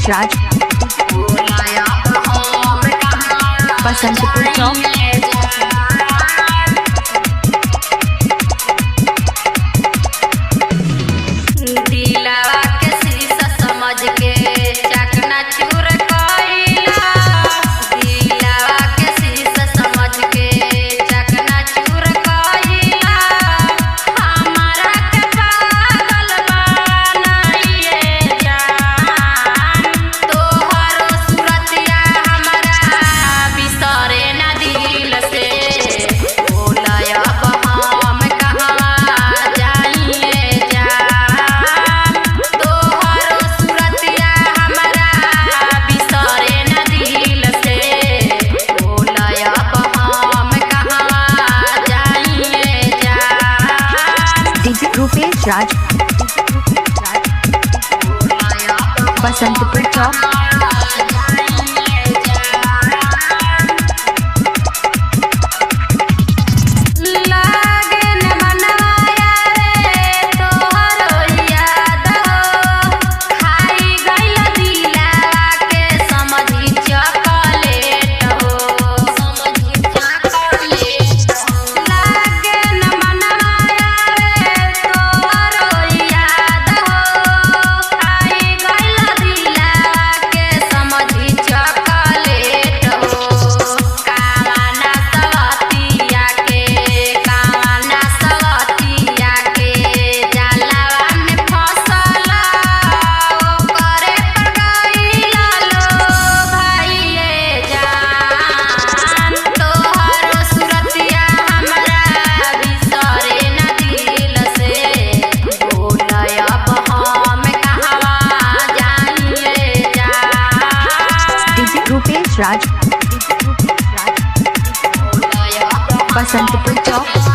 रुपेश राज बसंतपुर चौक। दिलवा के शीशा समझ के चकना चूर कइला, दिलवा के शीशा समझ के चकना चूर कइला, हमारा के पागल बनाइए जान, तोहर सूरतिया हमारा बिसरे ना दिल से, बोलया हम कहाँ जाइए जान, तोहर सूरतिया हमारा बिसरे ना दिल से, बोलया हम कहाँ जाइए जान। डीजे रुपेश राज बसंतपुर चौक। रुपेश राज बसंतपुर चौक।